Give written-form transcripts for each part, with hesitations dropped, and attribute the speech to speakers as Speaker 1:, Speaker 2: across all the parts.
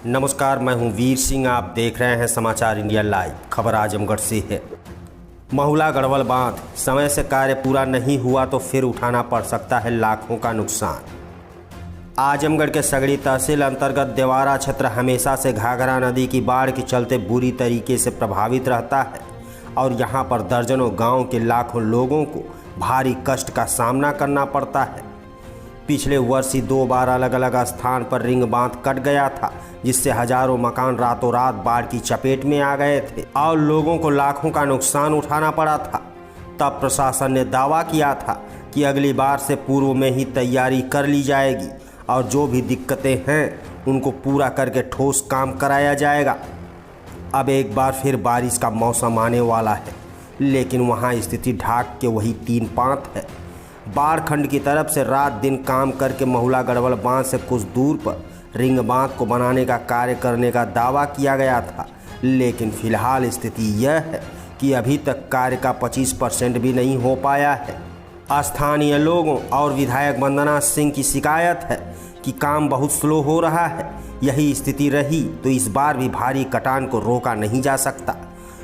Speaker 1: नमस्कार, मैं हूं वीर सिंह। आप देख रहे हैं समाचार इंडिया लाइव। खबर आजमगढ़ से है। महुला गढ़वाल बांध समय से कार्य पूरा नहीं हुआ तो फिर उठाना पड़ सकता है लाखों का नुकसान। आजमगढ़ के सगड़ी तहसील अंतर्गत देवारा क्षेत्र हमेशा से घाघरा नदी की बाढ़ के चलते बुरी तरीके से प्रभावित रहता है और यहां पर दर्जनों गांव के लाखों लोगों को भारी कष्ट का सामना करना पड़ता है। पिछले वर्ष ही 2 बार अलग अलग स्थान पर रिंग बांध कट गया था, जिससे हजारों मकान रातों रात बाढ़ की चपेट में आ गए थे और लोगों को लाखों का नुकसान उठाना पड़ा था। तब प्रशासन ने दावा किया था कि अगली बार से पूर्व में ही तैयारी कर ली जाएगी और जो भी दिक्कतें हैं उनको पूरा करके ठोस काम कराया जाएगा। अब एक बार फिर बारिश का मौसम आने वाला है, लेकिन वहाँ स्थिति ढाक के वही 3 पांत है। बाढ़ खंड की तरफ से रात दिन काम करके महुला गढ़वाल बांध से कुछ दूर पर रिंग बांध को बनाने का कार्य करने का दावा किया गया था, लेकिन फिलहाल स्थिति यह है कि अभी तक कार्य का 25% भी नहीं हो पाया है। स्थानीय लोगों और विधायक वंदना सिंह की शिकायत है कि काम बहुत स्लो हो रहा है। यही स्थिति रही तो इस बार भी भारी कटान को रोका नहीं जा सकता।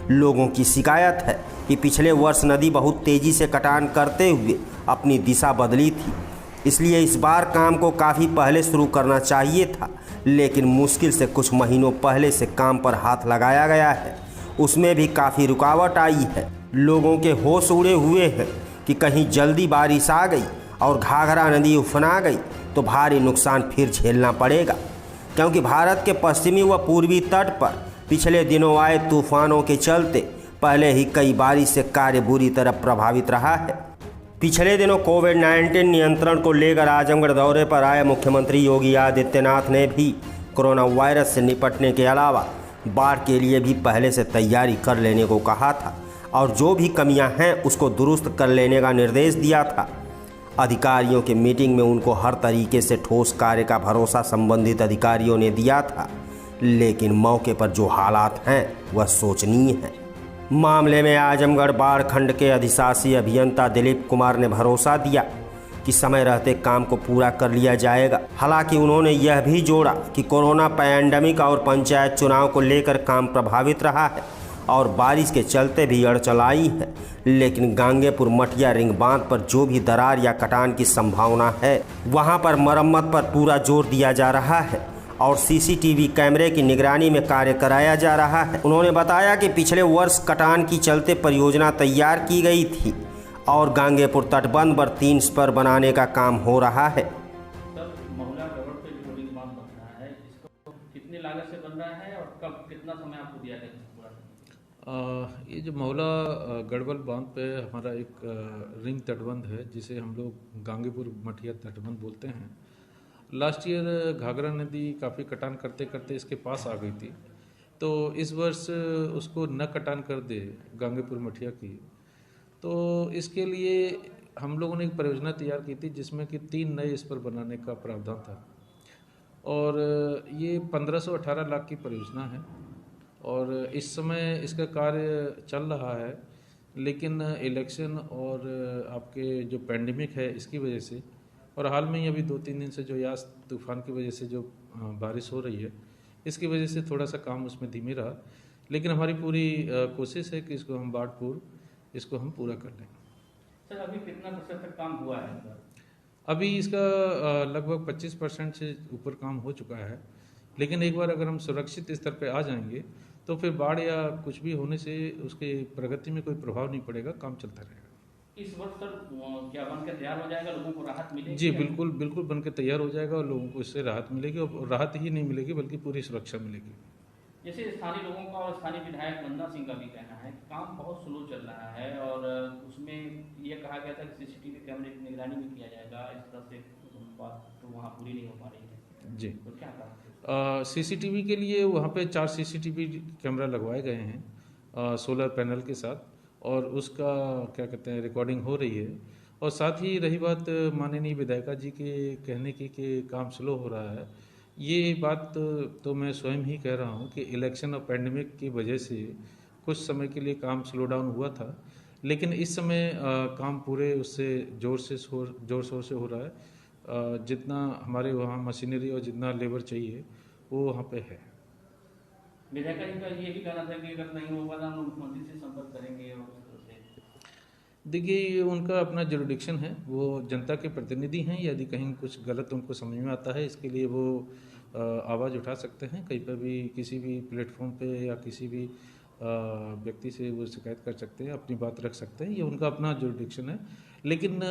Speaker 1: लोगों की शिकायत है कि पिछले वर्ष नदी बहुत तेजी से कटान करते हुए अपनी दिशा बदली थी, इसलिए इस बार काम को काफ़ी पहले शुरू करना चाहिए था, लेकिन मुश्किल से कुछ महीनों पहले से काम पर हाथ लगाया गया है। उसमें भी काफ़ी रुकावट आई है। लोगों के होश उड़े हुए हैं कि कहीं जल्दी बारिश आ गई और घाघरा नदी उफना गई तो भारी नुकसान फिर झेलना पड़ेगा, क्योंकि भारत के पश्चिमी व पूर्वी तट पर पिछले दिनों आए तूफानों के चलते पहले ही कई बारिश से कार्य बुरी तरह प्रभावित रहा है। पिछले दिनों कोविड-19 नियंत्रण को लेकर आजमगढ़ दौरे पर आए मुख्यमंत्री योगी आदित्यनाथ ने भी कोरोना वायरस से निपटने के अलावा बाढ़ के लिए भी पहले से तैयारी कर लेने को कहा था और जो भी कमियां हैं उसको दुरुस्त कर लेने का निर्देश दिया था। अधिकारियों के मीटिंग में उनको हर तरीके से ठोस कार्य का भरोसा संबंधित अधिकारियों ने दिया था, लेकिन मौके पर जो हालात हैं वह शोचनीय है। मामले में आजमगढ़ बाढ़ खंड के अधिशासी अभियंता दिलीप कुमार ने भरोसा दिया कि समय रहते काम को पूरा कर लिया जाएगा। हालांकि उन्होंने यह भी जोड़ा कि कोरोना पैंडेमिक और पंचायत चुनाव को लेकर काम प्रभावित रहा है और बारिश के चलते भी अड़चन आई है, लेकिन गांगेपुर मठिया रिंग बांध पर जो भी दरार या कटान की संभावना है वहां पर मरम्मत पर पूरा जोर दिया जा रहा है और सीसीटीवी कैमरे की निगरानी में कार्य कराया जा रहा है। उन्होंने बताया कि पिछले वर्ष कटान की चलते परियोजना तैयार की गई थी और गांगेपुर तटबंध पर 3 स्पर बनाने का काम हो रहा है।
Speaker 2: सर, महुला गढ़वाल पे जो रिंग बांध बन रहा है, इसको कितनी लागत से बन रहा है और कब कितना समय आपको दिया गया?
Speaker 3: ये जो महुला गढ़वाल बांध पे हमारा एक रिंग तटबंध है, जिसे हम लोग गांगेपुर मठिया तटबंध बोलते हैं। लास्ट ईयर घाघरा नदी काफ़ी कटान करते करते इसके पास आ गई थी, तो इस वर्ष उसको न कटान कर दे गांगेपुर मठिया की, तो इसके लिए हम लोगों ने एक परियोजना तैयार की थी जिसमें कि 3 नए स्पर बनाने का प्रावधान था और ये 1518 लाख की परियोजना है और इस समय इसका कार्य चल रहा है, लेकिन इलेक्शन और आपके जो पैंडेमिक है इसकी वजह से और हाल में ही अभी 2-3 दिन से जो यास तूफान की वजह से जो बारिश हो रही है इसकी वजह से थोड़ा सा काम उसमें धीमे रहा, लेकिन हमारी पूरी कोशिश है कि इसको हम बाढ़ पूर्व इसको हम पूरा कर लें।
Speaker 2: सर, अभी कितना % तक काम हुआ है?
Speaker 3: अभी इसका लगभग 25% से ऊपर काम हो चुका है, लेकिन एक बार अगर हम सुरक्षित स्तर पर आ जाएंगे तो फिर बाढ़ या कुछ भी होने से उसके प्रगति में कोई प्रभाव नहीं पड़ेगा, काम चलता रहेगा।
Speaker 2: इस वर्ष सर क्या बनकर तैयार हो जाएगा, लोगों को राहत मिलेगी?
Speaker 3: जी बिल्कुल बिल्कुल बनकर तैयार हो जाएगा और लोगों को इससे राहत मिलेगी और राहत ही नहीं मिलेगी बल्कि पूरी सुरक्षा मिलेगी।
Speaker 2: जैसे स्थानीय लोगों का और स्थानीय विधायक वंदना सिंह का भी कहना है कि काम बहुत स्लो चल रहा है और उसमें ये कहा गया था कि सीसीटीवी कैमरे की निगरानी भी किया जाएगा, इस तरह से बात तो वहाँ पूरी नहीं हो पा रही है।
Speaker 3: जी,
Speaker 2: तो क्या कहा?
Speaker 3: सीसीटीवी के लिए वहाँ पे 4 सीसीटीवी कैमरा लगवाए गए हैं सोलर पैनल के साथ और उसका क्या कहते हैं रिकॉर्डिंग हो रही है और साथ ही रही बात माननीय विधायिका जी के कहने की कि काम स्लो हो रहा है, ये बात तो मैं स्वयं ही कह रहा हूँ कि इलेक्शन और पैंडेमिक की वजह से कुछ समय के लिए काम स्लो डाउन हुआ था, लेकिन इस समय काम पूरे उससे जोर शोर से हो रहा है। जितना हमारे वहाँ मशीनरी और जितना लेबर चाहिए वो वहाँ पे है।
Speaker 2: विधायक जी का ये भी कहना था कि अगर नहीं होगा तो हम मुख्यमंत्री से संपर्क करेंगे और उस तरह से।
Speaker 3: देखिए, ये उनका अपना जुरिडिक्शन है, वो जनता के प्रतिनिधि हैं। यदि कहीं कुछ गलत उनको समझ में आता है, इसके लिए वो आवाज़ उठा सकते हैं, कहीं पर भी किसी भी प्लेटफॉर्म पे या किसी भी व्यक्ति से वो शिकायत कर सकते हैं, अपनी बात रख सकते हैं। ये उनका अपना जुरिडिक्शन है, लेकिन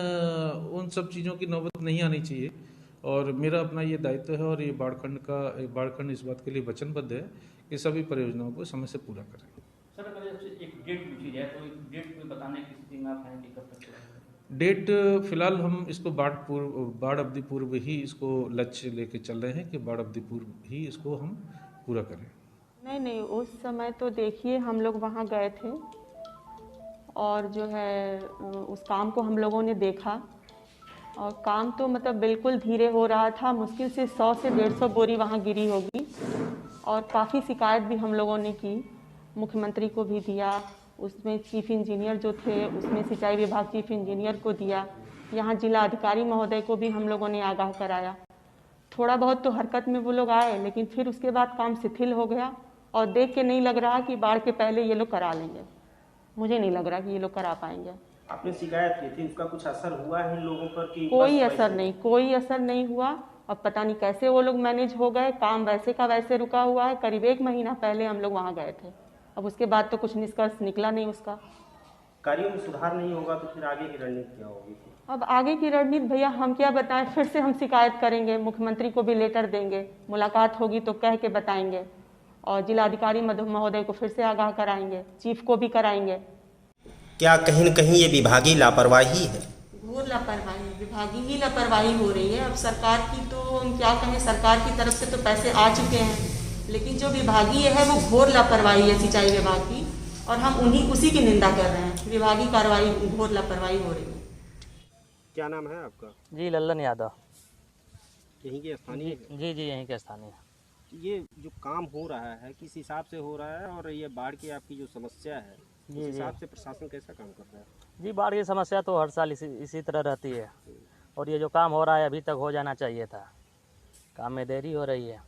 Speaker 3: उन सब चीज़ों की नौबत नहीं आनी चाहिए। और मेरा अपना ये दायित्व है, और ये बाढ़खंड इस बात के लिए वचनबद्ध है कि सभी परियोजनाओं को समय से पूरा करें।
Speaker 2: सर अगर आपसे एक डेट पूछी जाए तो एक डेट कोई बताने की स्थिति में आप हैं कि कब तक पूरा करें?
Speaker 3: डेट फिलहाल हम इसको बाढ़ अवधि पूर्व ही इसको लक्ष्य लेके चल रहे हैं कि बाढ़ अवधि पूर्व ही इसको हम पूरा करें।
Speaker 4: नहीं नहीं, उस समय तो देखिए हम लोग वहाँ गए थे और जो है उस काम को हम लोगों ने देखा, और काम तो मतलब बिल्कुल धीरे हो रहा था। मुश्किल से 100 से 150 बोरी वहाँ गिरी होगी, और काफ़ी शिकायत भी हम लोगों ने की, मुख्यमंत्री को भी दिया, उसमें चीफ इंजीनियर जो थे उसमें सिंचाई विभाग चीफ इंजीनियर को दिया, यहाँ जिला अधिकारी महोदय को भी हम लोगों ने आगाह कराया। थोड़ा बहुत तो हरकत में वो लोग आए, लेकिन फिर उसके बाद काम शिथिल हो गया, और देख के नहीं लग रहा कि बाढ़ के पहले ये लोग करा लेंगे। मुझे नहीं लग रहा कि ये लोग करा पाएंगे।
Speaker 1: आपने शिकायत की थी, उसका कुछ असर हुआ है इन लोगों पर कि
Speaker 4: कोई असर नहीं, कोई असर नहीं हुआ। अब पता नहीं कैसे वो लोग मैनेज हो गए, काम वैसे का वैसे रुका हुआ है। करीब 1 महीना पहले हम लोग वहाँ गए थे, अब उसके बाद तो कुछ निष्कर्ष निकला नहीं उसका।
Speaker 1: कार्यों में सुधार नहीं होगा तो फिर आगे की रणनीति क्या होगी?
Speaker 4: अब आगे की रणनीति भैया हम क्या बताएं, फिर से हम शिकायत करेंगे, मुख्यमंत्री को भी लेटर देंगे, मुलाकात होगी तो कह के बताएंगे, और जिलाधिकारी महोदय को फिर से आगाह कराएंगे, चीफ को भी कराएंगे।
Speaker 1: क्या कहीं न कहीं ये विभागीय लापरवाही है?
Speaker 4: घोर लापरवाही, विभागीय ही लापरवाही हो रही है। अब सरकार की तो हम क्या कहें, सरकार की तरफ से तो पैसे आ चुके हैं, लेकिन जो विभागीय है वो घोर लापरवाही है सिंचाई विभाग की, और हम उसी की निंदा कर रहे हैं। विभागीय कार्रवाई घोर लापरवाही हो रही है।
Speaker 1: क्या नाम है आपका?
Speaker 5: जी लल्लन यादव।
Speaker 1: यहीं के स्थानीय?
Speaker 5: जी जी यहीं के स्थानीय।
Speaker 1: ये जो काम हो रहा है किस हिसाब से हो रहा है, और ये बाढ़ की आपकी जो समस्या है उस हिसाब से प्रशासन कैसा काम कर रहा है?
Speaker 5: जी बाढ़ की समस्या तो हर साल इसी तरह रहती है, और ये जो काम हो रहा है अभी तक हो जाना चाहिए था, काम में देरी हो रही है।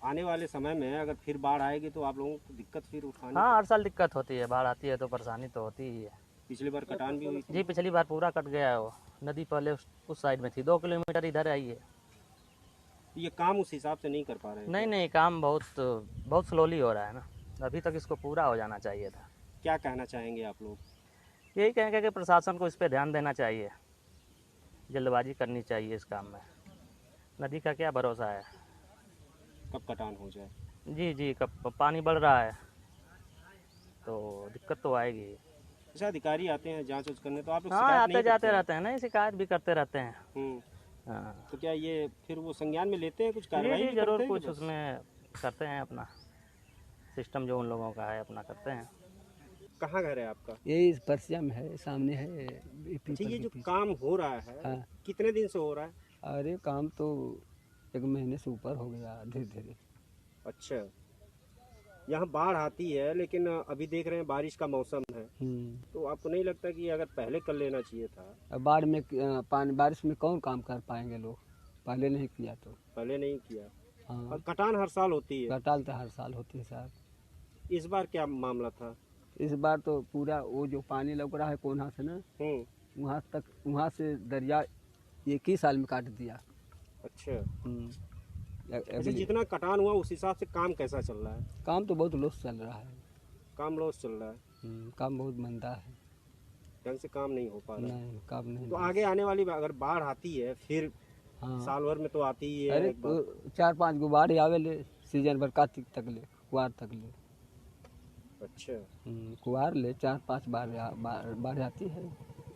Speaker 1: आने वाले समय में अगर फिर बाढ़ आएगी तो आप लोगों को दिक्कत फिर उठानी?
Speaker 5: हाँ हर साल दिक्कत होती है, बाढ़ आती है तो परेशानी तो होती ही है।
Speaker 1: पिछली बार कटान भी हुई थी?
Speaker 5: जी पिछली बार पूरा कट गया है, वो नदी पहले उस साइड में थी, 2 किलोमीटर इधर आई है।
Speaker 1: ये काम उस हिसाब से नहीं कर पा रहे हैं?
Speaker 5: नहीं काम बहुत स्लोली हो रहा है ना, अभी तक इसको पूरा हो जाना चाहिए था।
Speaker 1: क्या कहना चाहेंगे आप लोग?
Speaker 5: यही कहेंगे कि प्रशासन को इस पर ध्यान देना चाहिए, जल्दबाजी करनी चाहिए इस काम में। नदी का क्या भरोसा है,
Speaker 1: कब कटान हो जाए?
Speaker 5: जी कब पानी बढ़ रहा है तो दिक्कत तो आएगी।
Speaker 1: अच्छा, अधिकारी आते हैं जांच उच करने, तो आप लोग
Speaker 5: हाँ
Speaker 1: शिकायत
Speaker 5: आते
Speaker 1: नहीं
Speaker 5: जाते
Speaker 1: करते?
Speaker 5: रहते हैं ना, शिकायत भी करते रहते हैं। हाँ
Speaker 1: तो क्या ये फिर वो संज्ञान में लेते हैं, कुछ कार्रवाई
Speaker 5: जी
Speaker 1: भी
Speaker 5: जरूर
Speaker 1: करते हैं
Speaker 5: कुछ
Speaker 1: कि बस?
Speaker 5: उसमें करते हैं, अपना सिस्टम जो उन लोगों का है अपना करते हैं।
Speaker 1: कहाँ घर है आपका?
Speaker 6: यही परसिया में है, सामने है।
Speaker 1: अच्छा, ये जो काम हो रहा है
Speaker 6: हाँ।
Speaker 1: कितने दिन से हो रहा है?
Speaker 6: अरे काम तो 1 महीने से ऊपर हो गया धीरे धीरे।
Speaker 1: अच्छा, यहाँ बाढ़ आती है लेकिन अभी देख रहे हैं बारिश का मौसम है, तो आपको नहीं लगता कि अगर पहले कर लेना चाहिए था?
Speaker 6: अब बाढ़ में बारिश में कौन काम कर पाएंगे लोग, पहले नहीं किया तो।
Speaker 1: पहले नहीं किया।
Speaker 6: हाँ
Speaker 1: और कटान हर साल होती है,
Speaker 6: कटाल तो हर साल होती है साहब।
Speaker 1: इस बार क्या मामला था?
Speaker 6: इस बार तो पूरा वो जो पानी लग रहा है कोन्हा से ना, वहाँ से दरिया 1 ही साल में काट दिया।
Speaker 1: अच्छा,
Speaker 6: अभी
Speaker 1: जितना कटान हुआ उस हिसाब से काम कैसा चल रहा है?
Speaker 6: काम तो बहुत लॉस चल रहा है।
Speaker 1: काम लॉस चल रहा है?
Speaker 6: काम बहुत मंदा है,
Speaker 1: ढंग से काम नहीं हो पा रहा है।
Speaker 6: नहीं काम नहीं।
Speaker 1: तो आगे आने वाली अगर बाढ़ आती है फिर,
Speaker 6: हाँ
Speaker 1: साल भर में तो आती ही है
Speaker 6: अरे
Speaker 1: एक बार।
Speaker 6: 4-5 गो बाढ़ आवे ले सीजन भर, कार्तिक तक ले, कुआर तक ले।
Speaker 1: अच्छा,
Speaker 6: कुआर ले 4-5 बाढ़ आती है।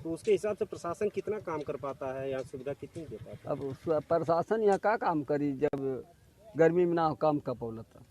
Speaker 1: तो उसके हिसाब से प्रशासन कितना काम कर पाता है, यहाँ सुविधा कितनी दे पाता है?
Speaker 6: अब प्रशासन यहाँ का काम करी, जब गर्मी में ना हो काम कब होता।